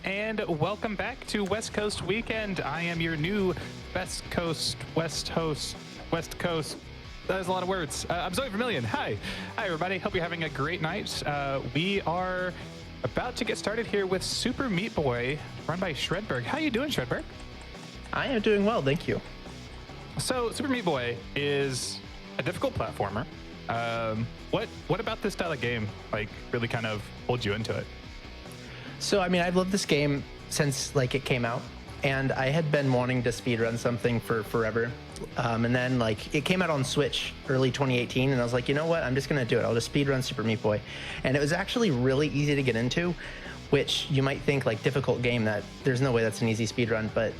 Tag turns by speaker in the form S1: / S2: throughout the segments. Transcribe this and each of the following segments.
S1: and welcome back to West Coast Weekend. I am your new West Coast. That is a lot of words. I'm ZoeVermilion. Hi, everybody. Hope you're having a great night. We are about to get started here with Super Meat Boy, run by Shredberg. How you doing, Shredberg?
S2: I am doing well, thank you.
S1: So, Super Meat Boy is a difficult platformer. What about this style of game really kind of holds you into it?
S2: So, I mean, I've loved this game since it came out, and I had been wanting to speedrun something for forever. And then it came out on Switch early 2018, and I was like, you know what? I'm just gonna do it. I'll just speedrun Super Meat Boy, and it was actually really easy to get into, which you might think difficult game that there's no way that's an easy speedrun, but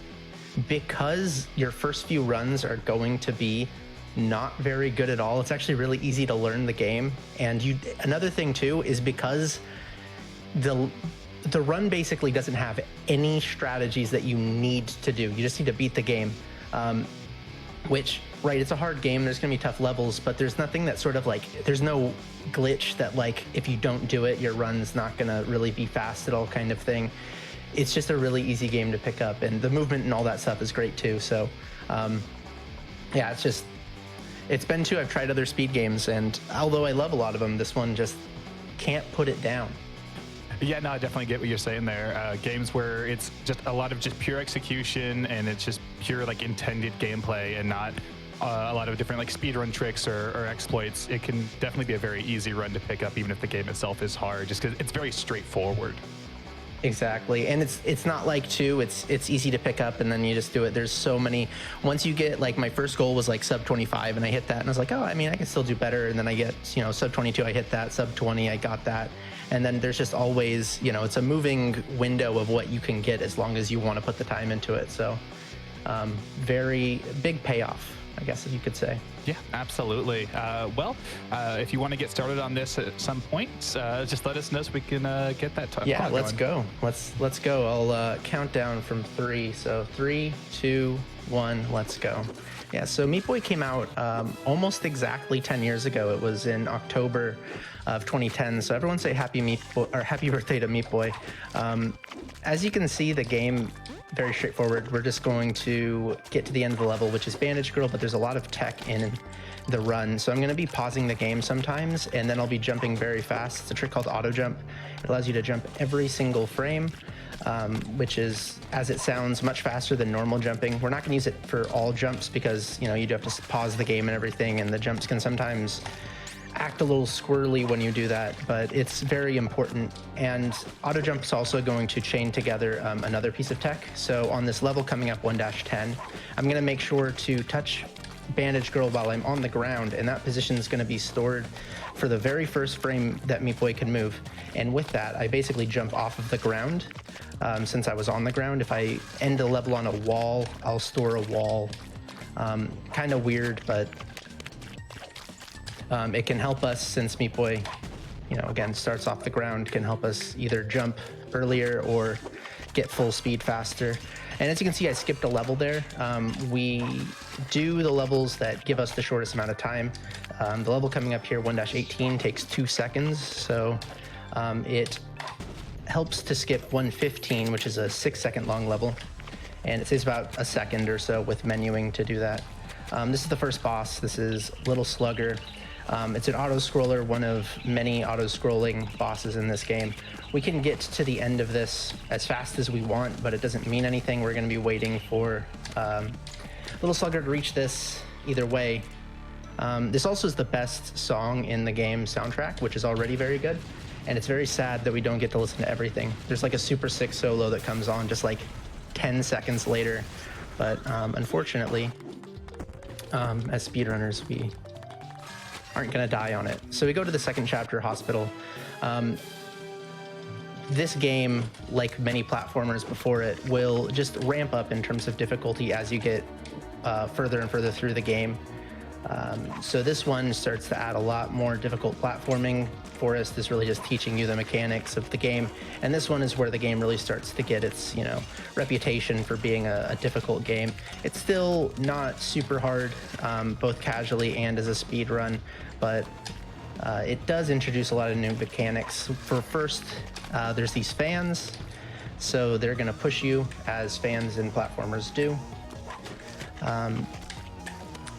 S2: because your first few runs are going to be not very good at all, it's actually really easy to learn the game. And another thing too is because the run basically doesn't have any strategies that you need to do. You just need to beat the game, which, right, it's a hard game. There's going to be tough levels, but there's nothing that there's no glitch that if you don't do it, your run's not going to really be fast at all kind of thing. It's just a really easy game to pick up, and the movement and all that stuff is great too. So, yeah, it's been too. I've tried other speed games, and although I love a lot of them, this one just can't put it down.
S1: Yeah, no, I definitely get what you're saying there. Games where it's just a lot of just pure execution and it's just pure intended gameplay and not a lot of different speedrun tricks or exploits. It can definitely be a very easy run to pick up, even if the game itself is hard, just because it's very straightforward.
S2: Exactly, and it's not it's easy to pick up and then you just do it. There's so many. Once you get my first goal was sub 25, and I hit that, and I was like, oh, I mean, I can still do better. And then I get sub 22, I hit that. Sub 20, I got that. And then there's just always it's a moving window of what you can get as long as you want to put the time into it. So very big payoff, I guess, if you could say.
S1: Yeah, absolutely. If you want to get started on this at some point, just let us know so we can get that time.
S2: Yeah, let's go. Let's go. I'll count down from 3. So 3, 2, 1, let's go. Yeah, so Meat Boy came out almost exactly 10 years ago. It was in October of 2010. So everyone say happy birthday to Meat Boy. As you can see, the game, very straightforward. We're just going to get to the end of the level, which is Bandage Girl, but there's a lot of tech in the run. So I'm going to be pausing the game sometimes, and then I'll be jumping very fast. It's a trick called auto jump. It allows you to jump every single frame, which is, as it sounds, much faster than normal jumping. We're not going to use it for all jumps because, you do have to pause the game and everything, and the jumps can sometimes act a little squirrely when you do that, but it's very important. And auto jump is also going to chain together another piece of tech. So on this level coming up 1-10, I'm going to make sure to touch Bandage Girl while I'm on the ground, and that position is going to be stored for the very first frame that Meat Boy can move. And with that, I basically jump off of the ground. Since I was on the ground, if I end a level on a wall, I'll store a wall. Kind of weird, but it can help us, since Meat Boy, again, starts off the ground, can help us either jump earlier or get full speed faster. And as you can see, I skipped a level there. We do the levels that give us the shortest amount of time. The level coming up here, 1-18, takes 2 seconds. So it helps to skip 1-15, which is a 6-second long level. And it takes about a second or so with menuing to do that. This is the first boss. This is Little Slugger. It's an auto-scroller, one of many auto-scrolling bosses in this game. We can get to the end of this as fast as we want, but it doesn't mean anything. We're going to be waiting for Little Slugger to reach this either way. This also is the best song in the game soundtrack, which is already very good. And it's very sad that we don't get to listen to everything. There's a super sick solo that comes on just 10 seconds later. But unfortunately, as speedrunners, we aren't going to die on it. So we go to the second chapter, Hospital. This game, like many platformers before it, will just ramp up in terms of difficulty as you get further and further through the game. So this one starts to add a lot more difficult platforming. Forest is really just teaching you the mechanics of the game, and this one is where the game really starts to get its reputation for being a difficult game. It's still not super hard, both casually and as a speed run, but it does introduce a lot of new mechanics. For first, there's these fans So they're going to push you as fans and platformers do.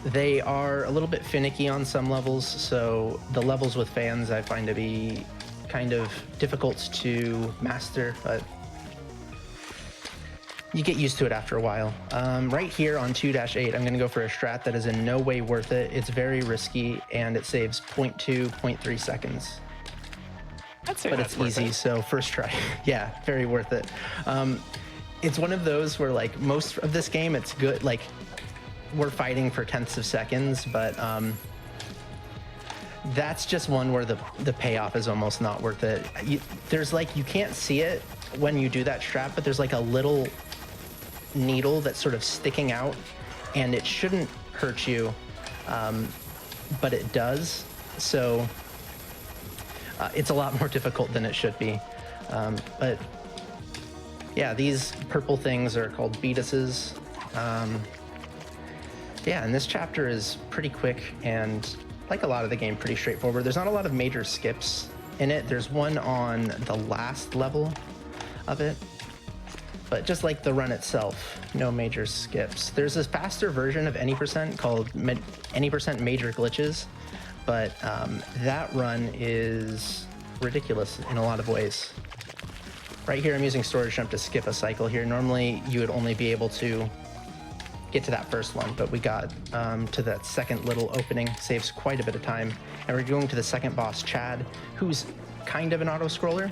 S2: They are a little bit finicky on some levels, so the levels with fans I find to be kind of difficult to master, but you get used to it after a while. Right here on 2-8, I'm going to go for a strat that is in no way worth it. It's very risky, and it saves 0.2, 0.3 seconds. But it's easy, so first try. Yeah, very worth it. It's one of those where, like, most of this game, it's good. Like, we're fighting for tenths of seconds, but that's just one where the payoff is almost not worth it. There's like, you can't see it when you do that strat, but there's like a little needle that's sort of sticking out, and it shouldn't hurt you, but it does. So it's a lot more difficult than it should be. But yeah, these purple things are called beatuses. Yeah, and this chapter is pretty quick and, like a lot of the game, pretty straightforward. There's not a lot of major skips in it. There's one on the last level of it, but just like the run itself, no major skips. There's this faster version of Any% called Any% Major Glitches, but that run is ridiculous in a lot of ways. Right here, I'm using storage jump to skip a cycle here. Normally, you would only be able to get to that first one, but we got to that second little opening. Saves quite a bit of time. And we're going to the second boss, Chad, who's kind of an auto-scroller.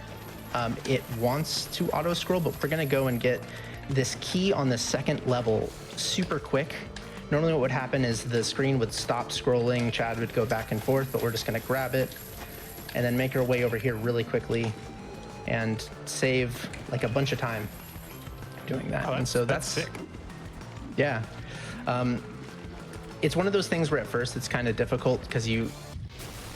S2: It wants to auto-scroll, but we're gonna go and get this key on the second level super quick. Normally what would happen is the screen would stop scrolling, Chad would go back and forth, but we're just gonna grab it and then make our way over here really quickly and save like a bunch of time doing that.
S1: Oh,
S2: and so
S1: that's sick.
S2: Yeah. It's one of those things where at first it's kind of difficult because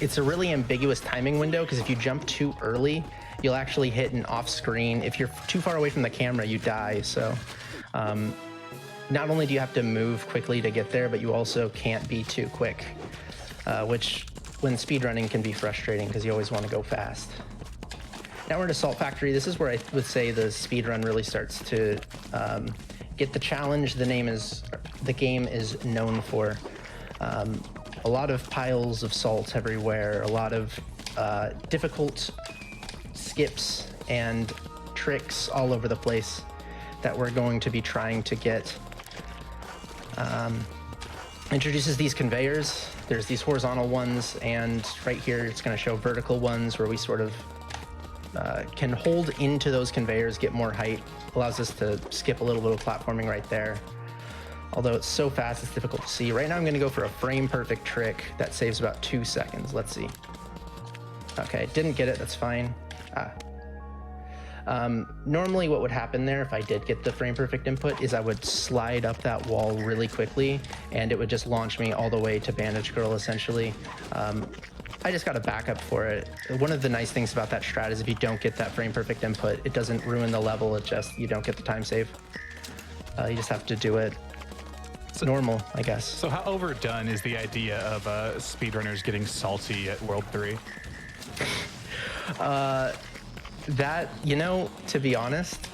S2: it's a really ambiguous timing window, because if you jump too early, you'll actually hit an off screen. If you're too far away from the camera, you die. So not only do you have to move quickly to get there, but you also can't be too quick, which when speedrunning can be frustrating because you always want to go fast. Now we're at Salt Factory. This is where I would say the speedrun really starts to get the challenge the game is known for. A lot of piles of salt everywhere, a lot of difficult skips and tricks all over the place that we're going to be trying to get. Introduces these conveyors. There's these horizontal ones, and right here it's going to show vertical ones where we sort of can hold into those conveyors, get more height. Allows us to skip a little bit of platforming right there. Although it's so fast, it's difficult to see. Right now I'm gonna go for a frame perfect trick that saves about 2 seconds. Let's see. Okay, didn't get it, that's fine. Normally what would happen there if I did get the frame perfect input is I would slide up that wall really quickly and it would just launch me all the way to Bandage Girl essentially. I just got a backup for it. One of the nice things about that strat is if you don't get that frame perfect input, it doesn't ruin the level, it just, you don't get the time save. You just have to do it normal, I guess.
S1: So how overdone is the idea of speedrunners getting salty at World 3?
S2: That, you know, to be honest,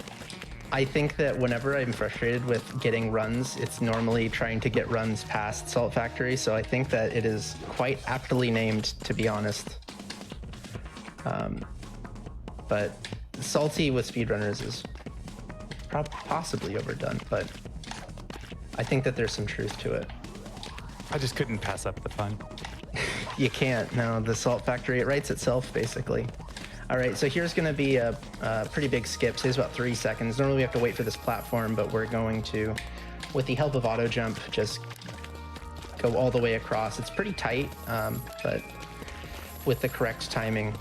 S2: I think that whenever I'm frustrated with getting runs, it's normally trying to get runs past Salt Factory, so I think that it is quite aptly named, to be honest. But salty with speedrunners is possibly overdone, but I think that there's some truth to it.
S1: I just couldn't pass up the fun.
S2: You can't, no, the Salt Factory, it writes itself, basically. All right, so here's gonna be a pretty big skip, saves about 3 seconds. Normally we have to wait for this platform, but we're going to, with the help of auto jump, just go all the way across. It's pretty tight, but with the correct timing,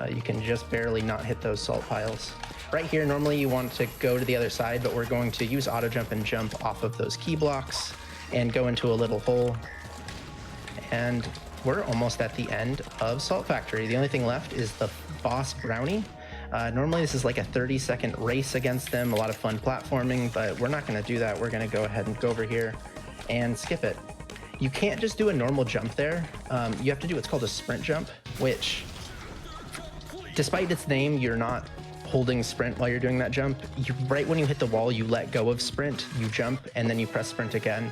S2: you can just barely not hit those salt piles. Right here, normally you want to go to the other side, but we're going to use auto jump and jump off of those key blocks and go into a little hole. And we're almost at the end of Salt Factory. The only thing left is the boss Brownie. Normally this is like a 30-second race against them, a lot of fun platforming, but we're not gonna do that. We're gonna go ahead and go over here and skip it. You can't just do a normal jump there. You have to do what's called a sprint jump, which, despite its name, you're not holding sprint while you're doing that jump. Right when you hit the wall, you let go of sprint, you jump, and then you press sprint again.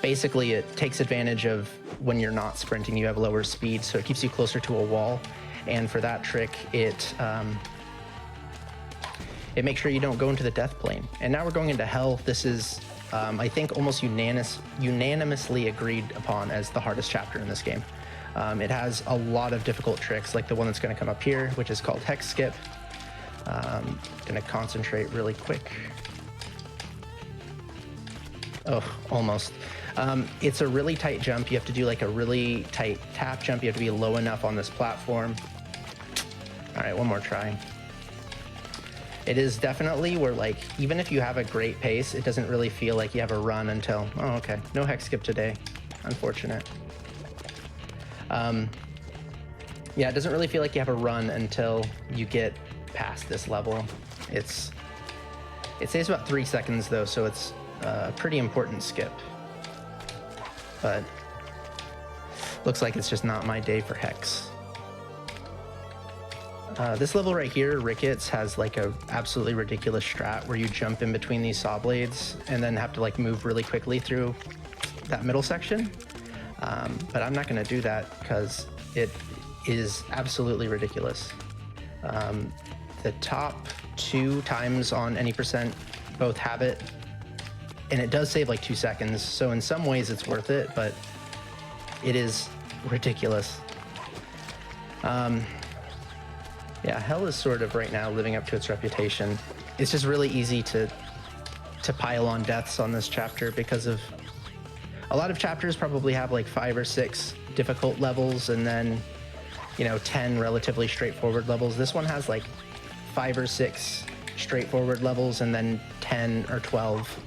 S2: Basically, it takes advantage of when you're not sprinting, you have lower speed, so it keeps you closer to a wall. And for that trick, it makes sure you don't go into the death plane. And now we're going into hell. This is, I think, almost unanimously agreed upon as the hardest chapter in this game. It has a lot of difficult tricks, like the one that's going to come up here, which is called hex skip. Gonna concentrate really quick. Oh, almost. It's a really tight jump. You have to do like a really tight tap jump. You have to be low enough on this platform. All right, one more try. It is definitely where, like, even if you have a great pace, it doesn't really feel like you have a run until, oh, okay. No hex skip today. Unfortunate. Yeah, it doesn't really feel like you have a run until you get past this level. It saves about 3 seconds though, so it's a pretty important skip. But looks like it's just not my day for hex. This level right here, Ricketts, has like a absolutely ridiculous strat where you jump in between these saw blades and then have to like move really quickly through that middle section. But I'm not going to do that because it is absolutely ridiculous. The top 2 times on any percent both have it, and it does save like 2 seconds. So in some ways it's worth it, but it is ridiculous. Yeah, hell is sort of right now living up to its reputation. It's just really easy to pile on deaths on this chapter because of a lot of chapters probably have like 5 or 6 difficult levels and then, you know, 10 relatively straightforward levels. This one has like 5 or 6 straightforward levels and then 10 or 12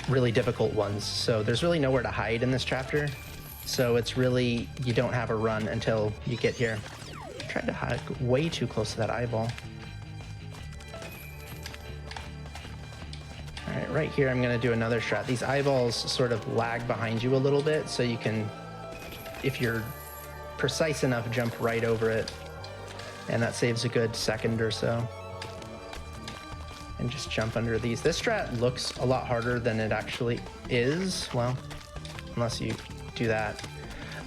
S2: really difficult ones. So there's really nowhere to hide in this chapter. So it's really, you don't have a run until you get here. I tried to hide way too close to that eyeball. All right, right here, I'm gonna do another strat. These eyeballs sort of lag behind you a little bit, so you can, if you're precise enough, jump right over it. And that saves a good second or so. And just jump under these. This strat looks a lot harder than it actually is. Well, unless you do that.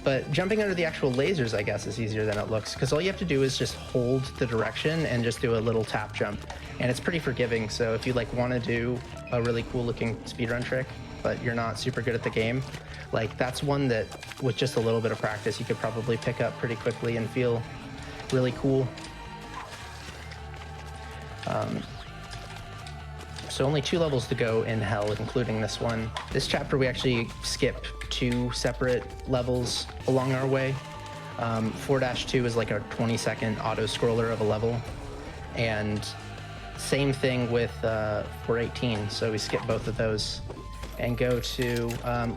S2: But jumping under the actual lasers, I guess, is easier than it looks, because all you have to do is just hold the direction and just do a little tap jump. And it's pretty forgiving, so if you like want to do a really cool looking speedrun trick, but you're not super good at the game, like that's one that with just a little bit of practice, you could probably pick up pretty quickly and feel really cool. So only 2 levels to go in hell, including this one. This chapter, we actually skip 2 separate levels along our way. 4-2 is like a 20-second auto-scroller of a level. And same thing with 418, so we skip both of those and go to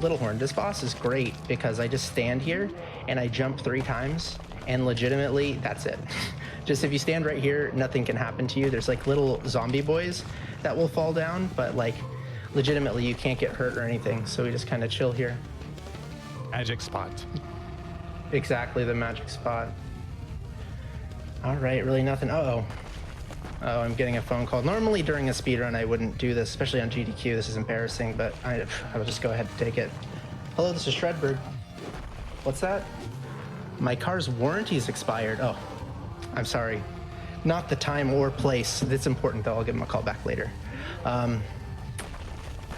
S2: Little Horn. This boss is great because I just stand here and I jump 3 times, and legitimately, that's it. Just if you stand right here, nothing can happen to you. There's like little zombie boys that will fall down, but like legitimately you can't get hurt or anything. So we just kind of chill here.
S1: Magic spot.
S2: Exactly, the magic spot. All right, really nothing. Uh-oh. Oh, I'm getting a phone call. Normally during a speedrun, I wouldn't do this, especially on GDQ. This is embarrassing, but I will just go ahead and take it. Hello, this is Shredberg. What's that? My car's warranty's expired. Oh, I'm sorry. Not the time or place. It's important though. I'll give him a call back later.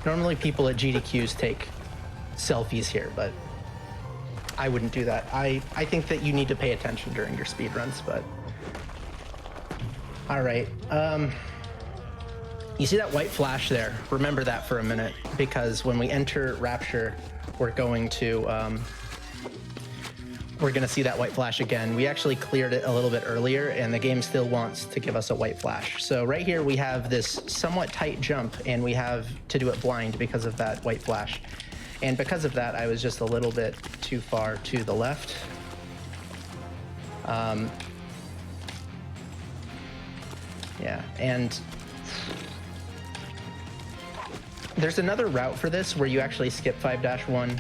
S2: Normally people at GDQs take selfies here, but I wouldn't do that. I think that you need to pay attention during your speedruns, but all right. You see that white flash there? Remember that for a minute, because when we enter Rapture, we're going to see that white flash again. We actually cleared it a little bit earlier, and the game still wants to give us a white flash. So right here, we have this somewhat tight jump, and we have to do it blind because of that white flash. And because of that, I was just a little bit too far to the left. Yeah, and there's another route for this where you actually skip 5-1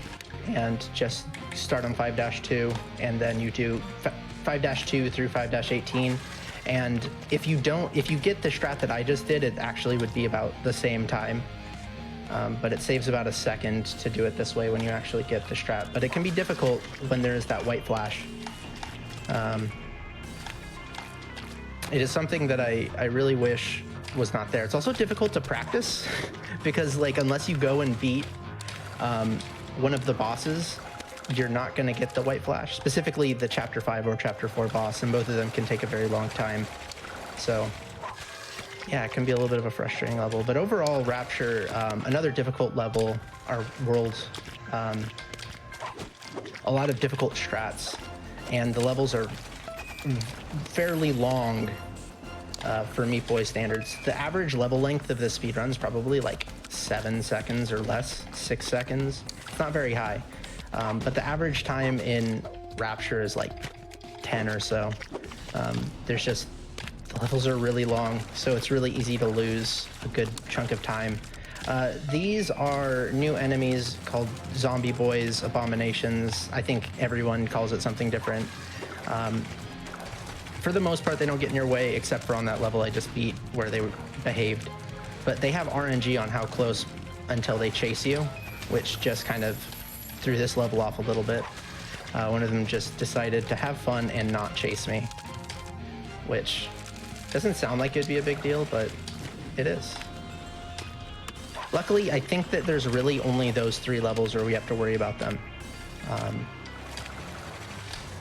S2: and just start on 5-2, and then you do 5-2 through 5-18, And if you get the strat that I just did, it actually would be about the same time. But it saves about a second to do it this way when you actually get the strat. But it can be difficult when there is that white flash. It is something that I really wish was not there. It's also difficult to practice because like unless you go and beat one of the bosses, you're not going to get the white flash, specifically the chapter 5 or chapter 4 boss, and both of them can take a very long time. So yeah, it can be a little bit of a frustrating level, but overall Rapture, another difficult level, our world, a lot of difficult strats, and the levels are fairly long for Meat Boy standards. The average level length of this speedrun is probably like 7 seconds or less, 6 seconds. It's not very high, but the average time in Rapture is like 10 or so. There's just, the levels are really long, so it's really easy to lose a good chunk of time. These are new enemies called Zombie Boys, Abominations. I think everyone calls it something different. For the most part, they don't get in your way, except for on that level I just beat where they behaved. But they have RNG on how close until they chase you, which just kind of threw this level off a little bit. One of them just decided to have fun and not chase me, which doesn't sound like it'd be a big deal, but it is. Luckily, I think that there's really only those 3 levels where we have to worry about them.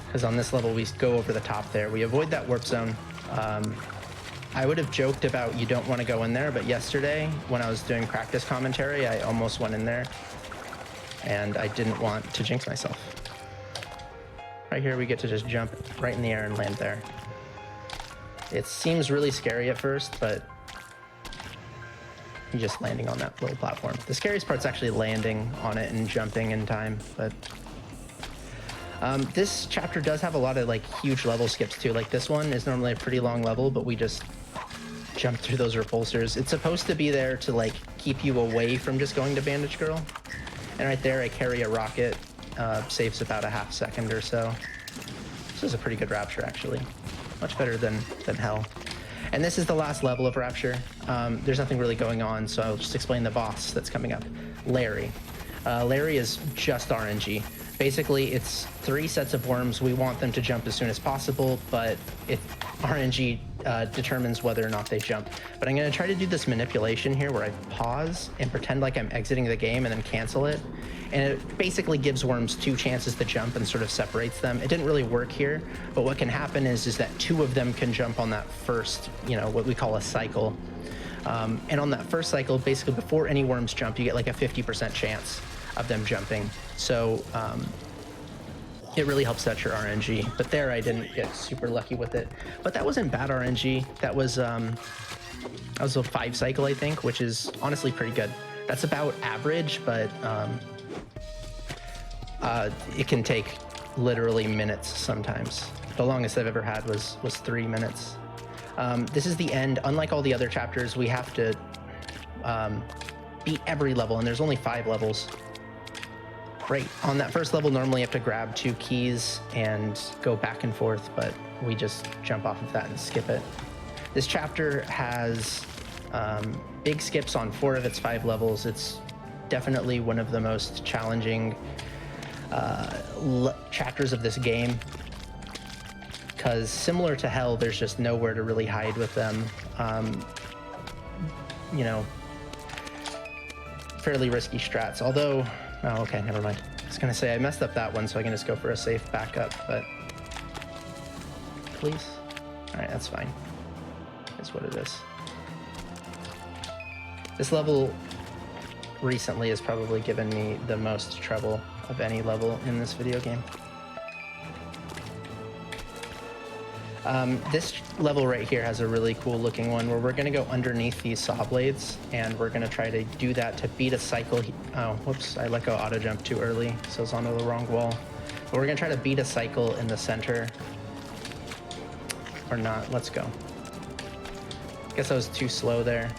S2: Because on this level, we go over the top there. We avoid that warp zone. I would have joked about you don't want to go in there, but yesterday, when I was doing practice commentary, I almost went in there, and I didn't want to jinx myself. Right here, we get to just jump right in the air and land there. It seems really scary at first, but you're just landing on that little platform. The scariest part's actually landing on it and jumping in time, but this chapter does have a lot of like huge level skips too. Like this one is normally a pretty long level, but we just jump through those repulsors. It's supposed to be there to like keep you away from just going to Bandage Girl. And right there, I carry a rocket, saves about a half second or so. This is a pretty good Rapture actually. Much better than Hell. And this is the last level of Rapture. There's nothing really going on, so I'll just explain the boss that's coming up. Larry. Larry is just RNG. Basically, it's 3 sets of worms. We want them to jump as soon as possible, but RNG determines whether or not they jump. But I'm going to try to do this manipulation here where I pause and pretend like I'm exiting the game and then cancel it. And it basically gives worms 2 chances to jump and sort of separates them. It didn't really work here, but what can happen is that 2 of them can jump on that first, what we call a cycle. And on that first cycle, basically before any worms jump, you get like a 50% chance of them jumping. So it really helps set your RNG. But there I didn't get super lucky with it. But that wasn't bad RNG. That was a 5 cycle, I think, which is honestly pretty good. That's about average, but it can take literally minutes sometimes. The longest I've ever had was 3 minutes. This is the end. Unlike all the other chapters, we have to beat every level, and there's only 5 levels. Right, on that first level, normally you have to grab 2 keys and go back and forth, but we just jump off of that and skip it. This chapter has big skips on 4 of its 5 levels. It's definitely one of the most challenging chapters of this game, because similar to Hell, there's just nowhere to really hide with them. Fairly risky strats, although, oh, okay, never mind. I was gonna say I messed up that one, so I can just go for a safe backup, but please. All right, that's fine. That's what it is. This level recently has probably given me the most trouble of any level in this video game. This level right here has a really cool looking one where we're going to go underneath these saw blades, and we're going to try to do that to beat a cycle. Oh, whoops, I let go auto jump too early, so it's onto the wrong wall. But we're going to try to beat a cycle in the center. Or not, let's go. Guess I was too slow there.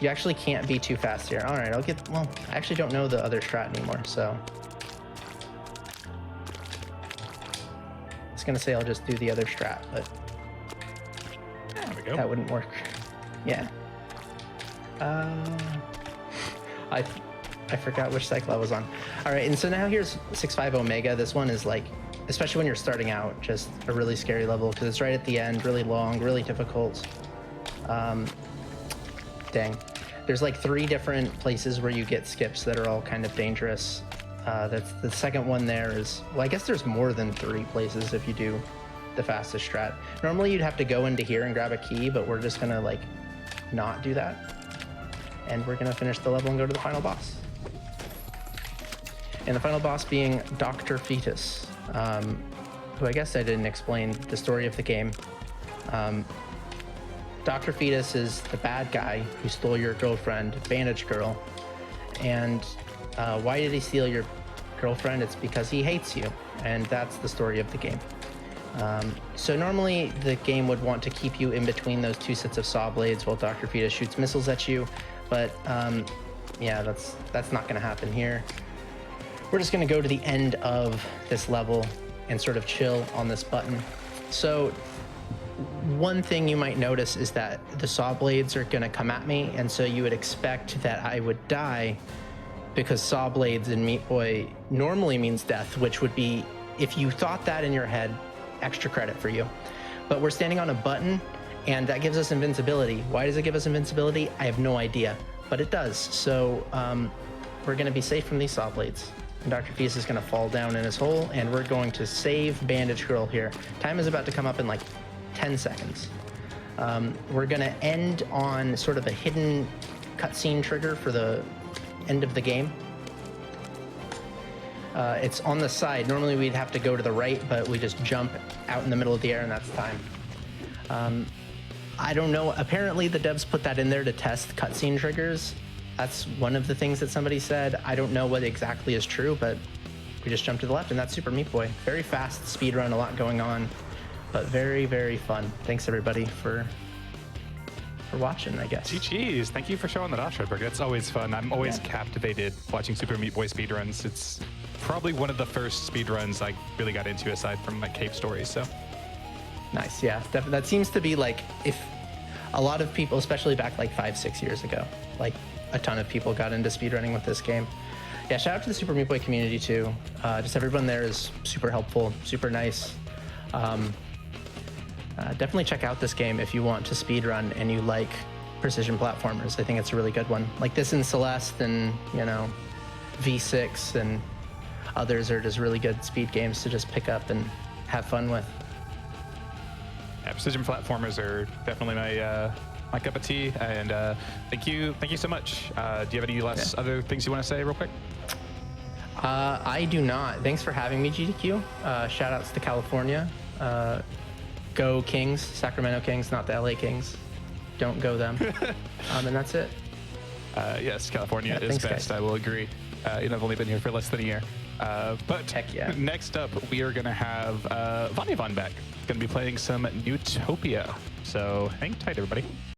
S2: You actually can't be too fast here. All right, well, I actually don't know the other strat anymore, so. I was gonna say I'll just do the other strat, but
S1: go.
S2: That wouldn't work. Yeah. I forgot which cycle I was on. All right, and so now here's 6-5 Omega. This one is like, especially when you're starting out, just a really scary level because it's right at the end, really long, really difficult. Dang. There's like 3 different places where you get skips that are all kind of dangerous. That's the second one there is, well, I guess there's more than 3 places if you do the fastest strat. Normally you'd have to go into here and grab a key, but we're just gonna like not do that. And we're gonna finish the level and go to the final boss. And the final boss being Dr. Fetus, who I guess I didn't explain the story of the game. Dr. Fetus is the bad guy who stole your girlfriend, Bandage Girl. And why did he steal your girlfriend? It's because he hates you. And that's the story of the game. So normally the game would want to keep you in between those 2 sets of saw blades while Dr. Fetus shoots missiles at you. But yeah, that's not going to happen here. We're just going to go to the end of this level and sort of chill on this button. So one thing you might notice is that the saw blades are going to come at me, and so you would expect that I would die because saw blades in Meat Boy normally means death, which would be, if you thought that in your head, extra credit for you. But we're standing on a button, and that gives us invincibility. Why does it give us invincibility? I have no idea, but it does. So we're going to be safe from these saw blades. And Dr. Fetus is going to fall down in his hole, and we're going to save Bandage Girl here. Time is about to come up in like 10 seconds. We're going to end on sort of a hidden cutscene trigger for the end of the game. It's on the side. Normally we'd have to go to the right, but we just jump out in the middle of the air, and that's time. I don't know. Apparently the devs put that in there to test cutscene triggers. That's one of the things that somebody said. I don't know what exactly is true, but we just jumped to the left, and that's Super Meat Boy. Very fast speed run, a lot going on, but very, very fun. Thanks everybody for watching, I guess.
S1: GG's. Thank you for showing that off, Shredberg. That's always fun. I'm always captivated watching Super Meat Boy speedruns. It's probably one of the first speedruns I really got into aside from like Cave Stories, so.
S2: Nice, yeah. That seems to be like, if a lot of people, especially back like 5-6 years ago, like a ton of people got into speedrunning with this game. Yeah, shout out to the Super Meat Boy community too. Just everyone there is super helpful, super nice. Definitely check out this game if you want to speedrun and you like precision platformers. I think it's a really good one. Like this and Celeste and, you know, V6 and others are just really good speed games to just pick up and have fun with.
S1: Yeah, precision platformers are definitely my cup of tea, and thank you so much. Do you have any other things you want to say real quick?
S2: I do not. Thanks for having me, GDQ. Shout outs to California. Go Kings, Sacramento Kings, not the LA Kings. Don't go them. And that's it.
S1: Yes, California is
S2: thanks,
S1: best.
S2: guys.
S1: I will agree. I've only been here for less than a year. But
S2: heck yeah.
S1: Next up, we are going to have Vanya Von back. Going to be playing some Newtopia. So hang tight, everybody.